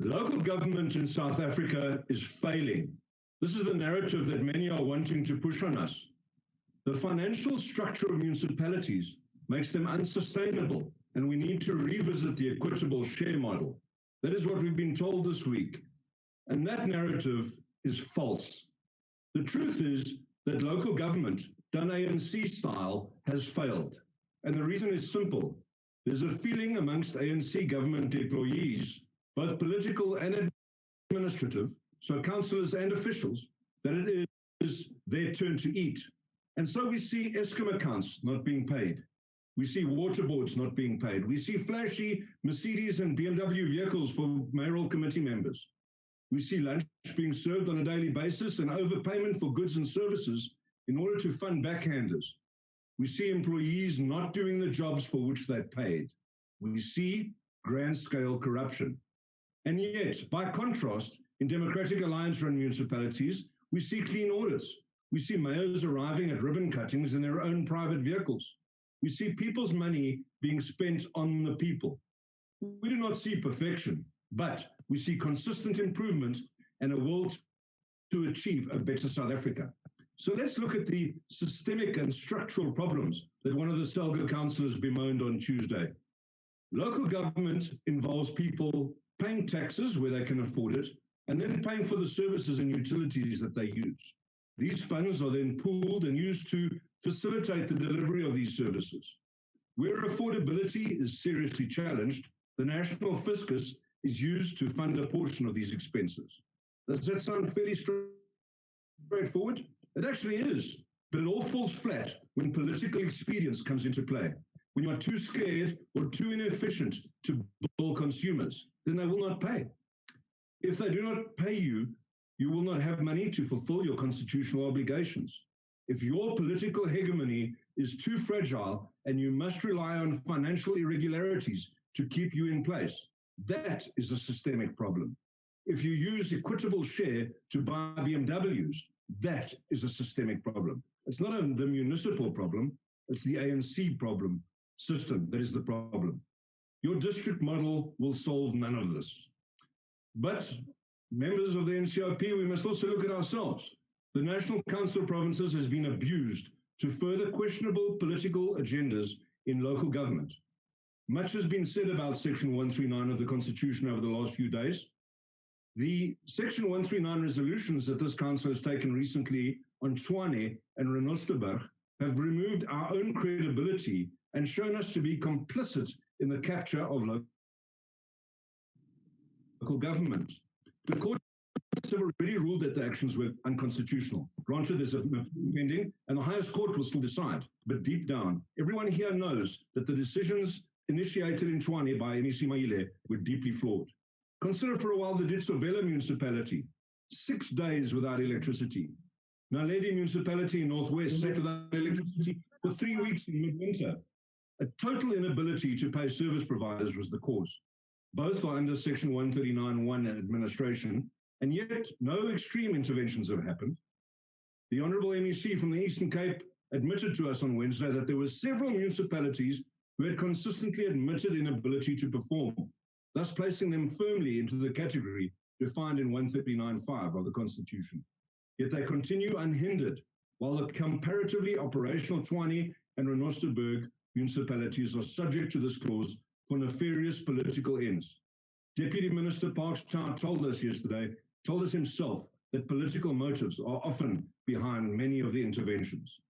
Local government in South Africa is failing. This is the narrative that many are wanting to push on us. The financial structure of municipalities makes them unsustainable, and we need to revisit the equitable share model. That is what we've been told this week. And that narrative is false. The truth is that local government, done ANC style, has failed. And the reason is simple. There's a feeling amongst ANC government employees, both political and administrative, so councillors and officials, that it is their turn to eat. And so we see Eskom accounts not being paid. We see water boards not being paid. We see flashy Mercedes and BMW vehicles for mayoral committee members. We see lunch being served on a daily basis and overpayment for goods and services in order to fund backhanders. We see employees not doing the jobs for which they're paid. We see grand-scale corruption. And yet, by contrast, in Democratic Alliance-run municipalities, we see clean audits. We see mayors arriving at ribbon cuttings in their own private vehicles. We see people's money being spent on the people. We do not see perfection, but we see consistent improvement and a will to achieve a better South Africa. So let's look at the systemic and structural problems that one of the Selgo councillors bemoaned on Tuesday. Local government involves people paying taxes where they can afford it, and then paying for the services and utilities that they use. These funds are then pooled and used to facilitate the delivery of these services. Where affordability is seriously challenged, the national fiscus is used to fund a portion of these expenses. Does that sound fairly straightforward? It actually is, but it all falls flat when political expedience comes into play. When you are too scared or too inefficient to bill consumers, then they will not pay. If they do not pay you, you will not have money to fulfill your constitutional obligations. If your political hegemony is too fragile and you must rely on financial irregularities to keep you in place, that is a systemic problem. If you use equitable share to buy BMWs, that is a systemic problem. It's not the municipal problem, it's the ANC problem system that is the problem. Your district model will solve none of this. But members of the NCOP, we must also look at ourselves. The National Council of Provinces has been abused to further questionable political agendas in local government. Much has been said about Section 139 of the Constitution over the last few days. The Section 139 resolutions that this council has taken recently on Tshwane and Renosterburg have removed our own credibility and shown us to be complicit in the capture of local government. The courts have already ruled that the actions were unconstitutional. Granted, there's a pending, and the highest court will still decide. But deep down, everyone here knows that the decisions initiated in Tshwane by MEC Maile were deeply flawed. Consider for a while the Ditsobelo municipality, 6 days without electricity. Naledi municipality in Northwest sat without electricity for 3 weeks in midwinter. A total inability to pay service providers was the cause. Both are under Section 139(1) administration, and yet no extreme interventions have happened. The Honourable MEC from the Eastern Cape admitted to us on Wednesday that there were several municipalities who had consistently admitted inability to perform, thus placing them firmly into the category defined in 139(5) of the Constitution. Yet they continue unhindered, while the comparatively operational Tshwane and Renosterburg municipalities are subject to this clause for nefarious political ends. Deputy Minister Parks told us himself that political motives are often behind many of the interventions.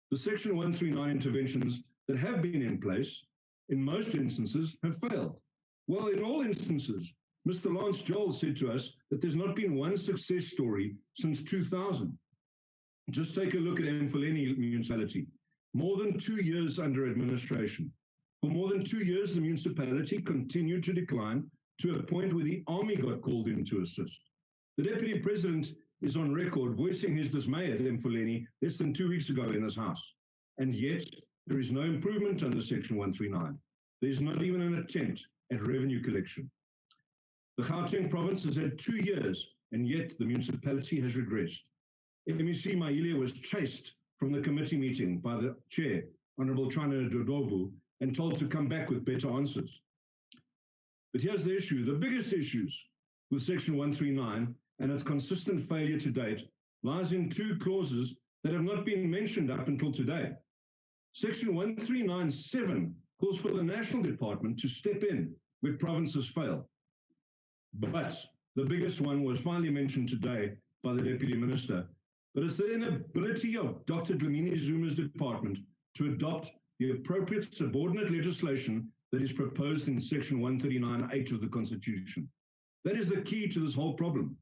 The Section 139 interventions that have been in place, in most instances, have failed. Well, in all instances, Mr. Lance Joel said to us that there's not been one success story since 2000. Just take a look at Mfuleni municipality. More than 2 years under administration. For more than 2 years, the municipality continued to decline to a point where the army got called in to assist. The Deputy President is on record voicing his dismay at Mfuleni less than 2 weeks ago in this House. And yet, there is no improvement under Section 139. There is not even an attempt at revenue collection. The Gauteng province has had 2 years, and yet the municipality has regressed. MEC Maile was chased from the committee meeting by the chair, Honourable Chana Dodovu, and told to come back with better answers. But here's the issue. The biggest issues with Section 139 and its consistent failure to date lies in two clauses that have not been mentioned up until today. Section 139(7) calls for the National Department to step in where provinces fail. But the biggest one was finally mentioned today by the Deputy Minister, but it's the inability of Dr. Dlamini Zuma's department to adopt the appropriate subordinate legislation that is proposed in Section 139(8) of the Constitution. That is the key to this whole problem.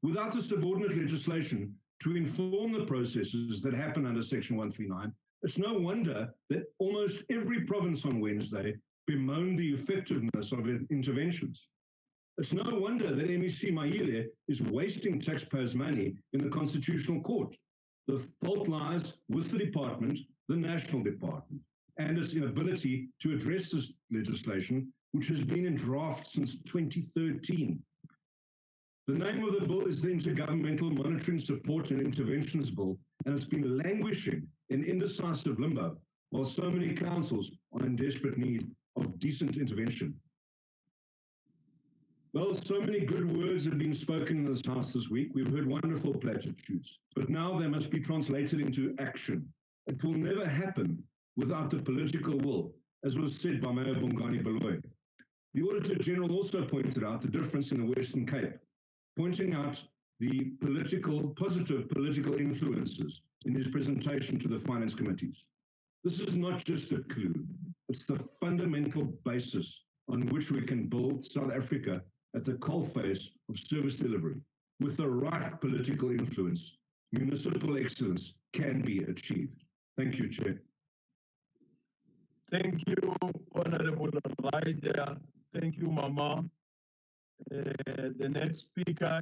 Without the subordinate legislation to inform the processes that happen under Section 139, it's no wonder that almost every province on Wednesday bemoaned the effectiveness of interventions. It's no wonder that MEC Maile is wasting taxpayers' money in the Constitutional Court. The fault lies with the department, the National Department, and its inability to address this legislation, which has been in draft since 2013. The name of the bill is the Intergovernmental Monitoring Support and Interventions Bill, and it's been languishing in indecisive limbo, while so many councils are in desperate need of decent intervention. Well, so many good words have been spoken in this House this week. We've heard wonderful platitudes, but now they must be translated into action. It will never happen without the political will, as was said by Mayor Bongani Baloyi. The Auditor General also pointed out the difference in the Western Cape, pointing out the positive political influences in his presentation to the finance committees. This is not just a clue, it's the fundamental basis on which we can build South Africa at the coalface of service delivery. With the right political influence, municipal excellence can be achieved. Thank you, Chair. Thank you, Honorable Ryder. Thank you, Mama. The next speaker